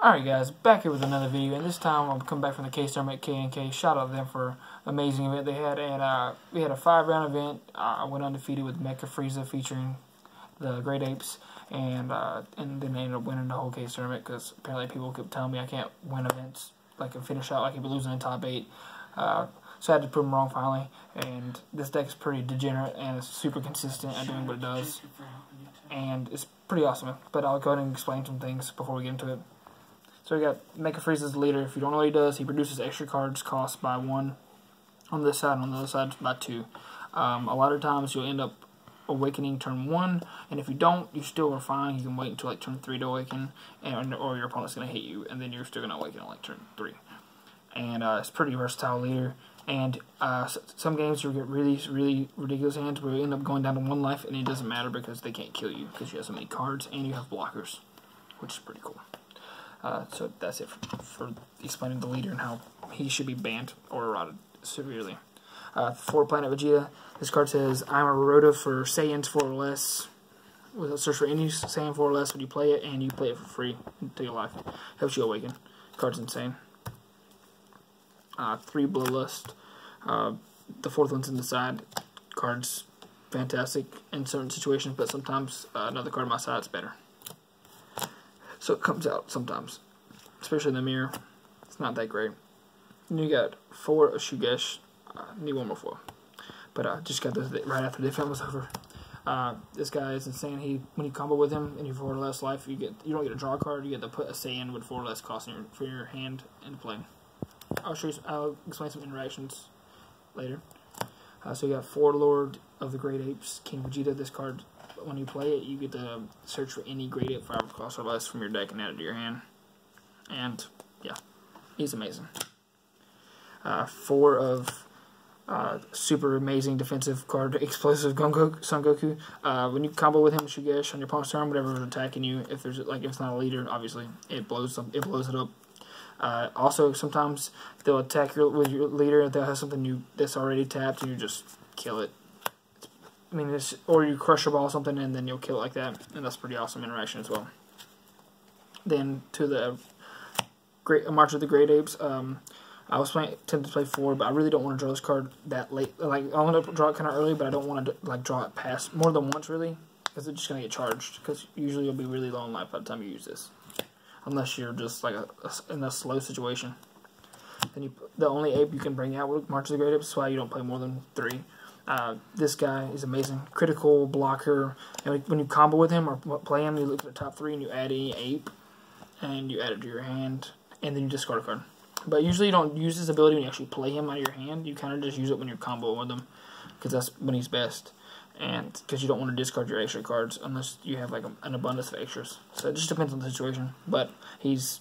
Alright guys, back here with another video, and this time I'm coming back from the Case Tourney Mecha Ape. Shout out to them for an amazing event they had, and we had a 5-round event. I went undefeated with Mecha Frieza featuring the Great Apes, and then they ended up winning the whole Case Tournament because apparently people kept telling me I can't win events, like and finish out like if losing in top 8. So I had to prove them wrong finally, and this deck is pretty degenerate and it's super consistent at doing what it does, and it's pretty awesome. But I'll go ahead and explain some things before we get into it. So we got Mecha Frieza's the leader. If you don't know what he does, he produces extra cards cost by 1 on this side, and on the other side by 2. A lot of times you'll end up awakening turn 1, and if you don't, you still are fine. You can wait until like turn 3 to awaken, or your opponent's going to hit you, and then you're still going to awaken on like turn 3. And it's a pretty versatile leader. And some games you'll get really ridiculous hands where you end up going down to 1 life, and it doesn't matter because they can't kill you because you have so many cards and you have blockers, which is pretty cool. So that's it for explaining the leader and how he should be banned or eroded severely. For Planet Vegeta, this card says, I'm a Rhoda for Saiyans 4 or less. We'll search for any Saiyan 4 or less when you play it, and you play it for free until your life. Helps you awaken. Card's insane. 3 Bloodlust. The 4th one's in the side. Card's fantastic in certain situations, but sometimes another card on my side is better. So it comes out sometimes, especially in the mirror. It's not that great. And you got 4 Shugesh. Need 1 more 4. But just got this right after the event was over. This guy is insane. When you combo with him and you have 4 or less life, you don't get a draw card. You get to put a Saiyan with 4 or less cost for your hand into play. I'll explain some interactions later. So you got 4 Lord of the Great Apes, King Vegeta. This card, when you play it, you get to search for any Great Ape 5 cost or less from your deck and add it to your hand. And yeah, he's amazing. 4 of super amazing defensive card, Explosive Son Goku. When you combo with him, Shugesh on your opponent's turn, whatever is attacking you, if it's not a leader, obviously it blows it up. Also, sometimes they'll attack with your leader if they'll have something that's already tapped, and you just kill it. Or you crush a ball or something, and then you'll kill it like that, and that's pretty awesome interaction as well. Then to the March of the Great Apes. I was tempted to play 4, but I really don't want to draw this card that late. Like I want to draw it kind of early, but I don't want to draw it past more than once really, because it's just gonna get charged. Because usually you'll be really low in life by the time you use this. Unless you're just like in a slow situation. Then the only ape you can bring out with March of the Great Apes, that's why you don't play more than 3. This guy is amazing. Critical blocker. And when you combo with him or play him, you look at the top 3 and you add any ape, and you add it to your hand, and then you discard a card. But usually you don't use this ability when you actually play him out of your hand. You kind of just use it when you're comboing with him, because that's when he's best. And because you don't want to discard your extra cards unless you have like an abundance of extras. So it just depends on the situation. But he's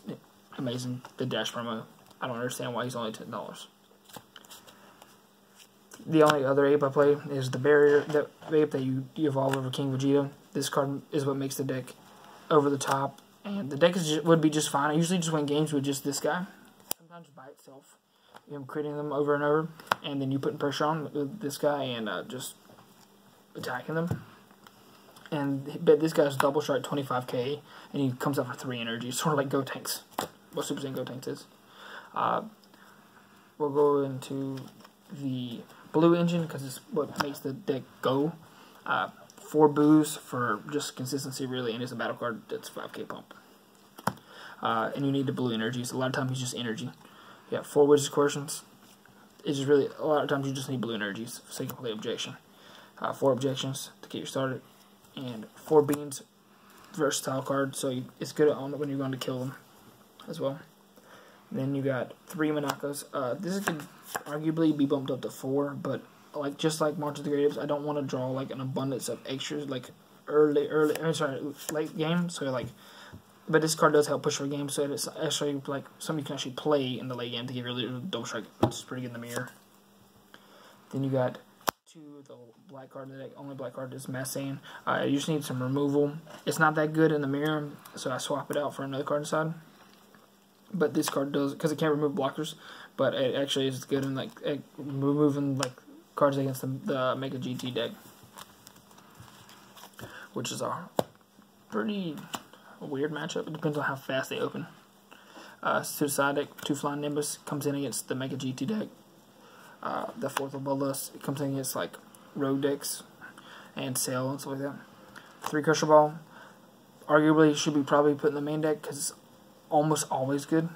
amazing. The Dash promo, I don't understand why he's only $10. The only other ape I play is the Barrier, the ape that you evolve over King Vegeta. This card is what makes the deck over the top, and the deck would be just fine. I usually just win games with just this guy. Sometimes by itself, I'm critting them over and over, and then you putting pressure on with this guy and just attacking them. But this guy's double shot 25k, and he comes out for 3 energy, sort of like Gotenks. What Super Saiyan Gotenks is. We'll go into the blue engine because it's what makes the deck go. 4 boos for just consistency, really, and it's a battle card that's 5k pump. And you need the blue energy, so a lot of times it's just energy. You got 4 Wizard's Coercions. It's just really, a lot of times you just need blue energies so you can play Objection. 4 Objections to get you started, and 4 Beans, versatile card, so it's good on when you're going to kill them as well. And then you got 3 Monacos. This could arguably be bumped up to 4, but just like March of the Great Apes, I don't want to draw like an abundance of extras like late game. So but this card does help push for a game, so it's actually like something you can actually play in the late game to give you a little double strike, which is pretty good in the mirror. Then you got 2 the black card in the deck. Only black card is Mass Saiyan. You just need some removal. It's not that good in the mirror, so I swap it out for another card inside. But this card does, because it can't remove blockers, but it actually is good in removing cards against the Mega GT deck, which is a pretty weird matchup. It depends on how fast they open. To the side deck, 2 Flying Nimbus comes in against the Mega GT deck. The 4th of Bloodlust, it comes in against like rogue decks and Sail and stuff like that. 3 Crusher Ball, arguably should be probably put in the main deck because it's almost always good.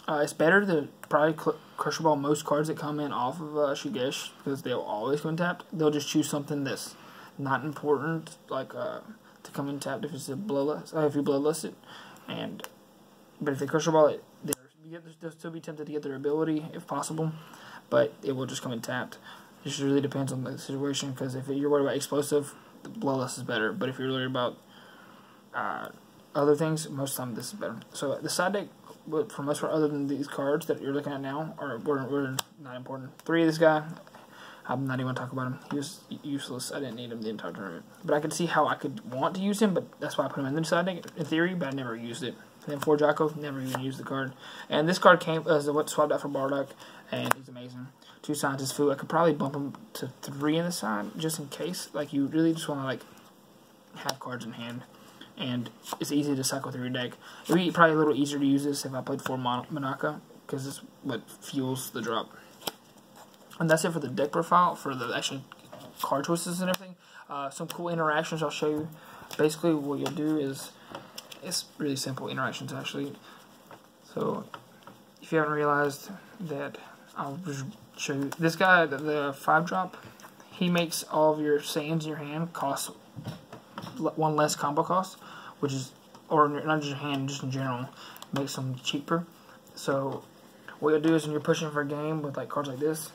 It's better to probably Crusher Ball most cards that come in off of Shugesh because they'll always come in tapped. They'll just choose something that's not important, like to come in tapped if it's a Bloodlust, if you Bloodlust it. But if they Crusher Ball it, they'll still be tempted to get their ability if possible, but it will just come in tapped. It just really depends on the situation, because if you're worried about explosive, the Bloodlust is better. But if you're worried about other things, most of the time this is better. So the side deck, for most part, other than these cards that you're looking at now, were not important. 3 of this guy, I'm not even going to talk about him. He was useless. I didn't need him the entire tournament. But I could see how I could want to use him, but that's why I put him in the side deck, in theory, but I never used it. And then 4 Jocko, never even used the card. And this card came as what swapped out for Bardock, and he's amazing. 2 Scientist Fu. I could probably bump him to 3 in the side, just in case. Like, you really just want to, like, have cards in hand. And it's easy to cycle through your deck. It would be probably a little easier to use this if I played 4 Monaka, because it's what fuels the drop. And that's it for the deck profile, for the actual card choices and everything. Some cool interactions I'll show you. Basically, what you'll do is, it's really simple interactions, actually. So, if you haven't realized that, I'll just show you. This guy, the 5-drop, he makes all of your Saiyans in your hand cost 1 less combo cost, which is, or not just your hand, just in general, makes them cheaper. So, what you'll do is when you're pushing for a game with like cards like this,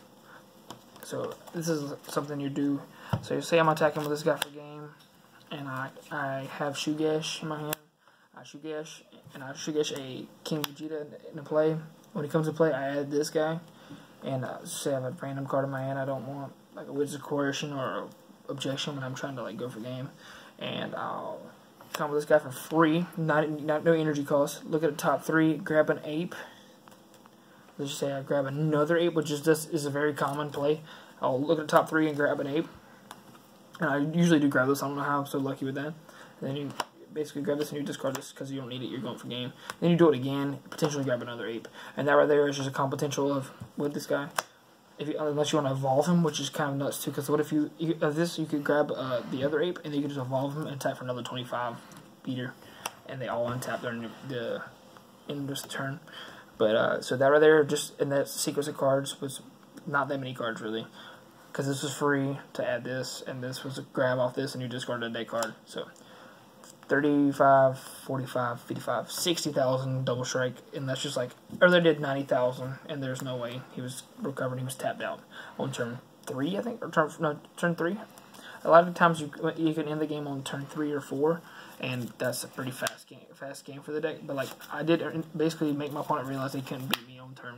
so this is something you do. So you say I'm attacking with this guy for a game, and I have Shugesh in my hand. I Shugesh, and I Shugesh a King Vegeta in play. When he comes to play, I add this guy, and say I have a random card in my hand I don't want, like a Wizard Coercion or Objection when I'm trying to like go for game, and I'll come with this guy for free, no energy cost. Look at the top 3, grab an ape. Let's just say I grab another ape, which is a very common play. I'll look at the top 3 and grab an ape. And I usually do grab this. I don't know how I'm so lucky with that. And then you basically grab this and you discard this because you don't need it. You're going for game. Then you do it again, potentially grab another ape. And that right there is just a comp potential of with this guy. Unless you want to evolve him, which is kind of nuts too. Because what if you could grab the other ape and then you could just evolve him and tap for another 25 beater, and they all untap during the end of the turn. But so that right there, just in that sequence of cards, was not that many cards really, because this was free to add this, and this was a grab off this, and you discarded a deck card. So 35, 45, 55, 60,000 double strike, and that's just like earlier did 90,000, and there's no way he was recovered. He was tapped out on turn 3, I think, or turn 3. A lot of times you can end the game on turn 3 or 4. And that's a pretty fast game for the deck. But like I did basically make my opponent realize they couldn't beat me on turn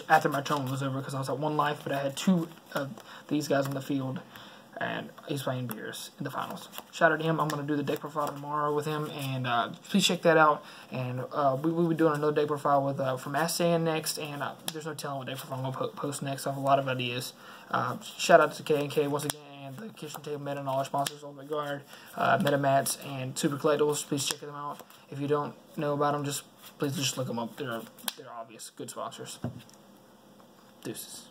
after my turn was over, because I was at 1 life, but I had 2 of these guys on the field, and he's playing Beerus in the finals. Shout out to him. I'm gonna do the deck profile tomorrow with him, and please check that out. And we'll be doing another deck profile with from Saiyan next, and there's no telling what deck profile I'm gonna post next. I have a lot of ideas. Shout out to K&K once again. And the Kitchen Table Meta and all our sponsors, Ultimate Guard, MetaMats, and Super Collectibles. Please check them out. If you don't know about them, please just look them up. They're obvious, good sponsors. Deuces.